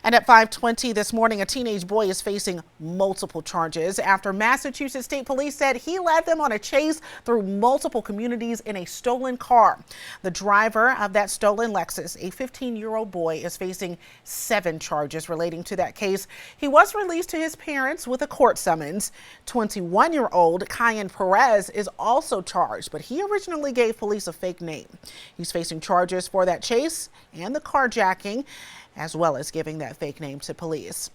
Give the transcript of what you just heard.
And at 5:20 this morning, a teenage boy is facing multiple charges after Massachusetts State Police said he led them on a chase through multiple communities in a stolen car. The driver of that stolen Lexus, a 15-year-old boy, is facing 7 charges relating to that case. He was released to his parents with a court summons. 21-year-old Cayenne Perez is also charged, but he originally gave police a fake name. He's facing charges for that chase and the carjacking, as well as giving that fake name to police.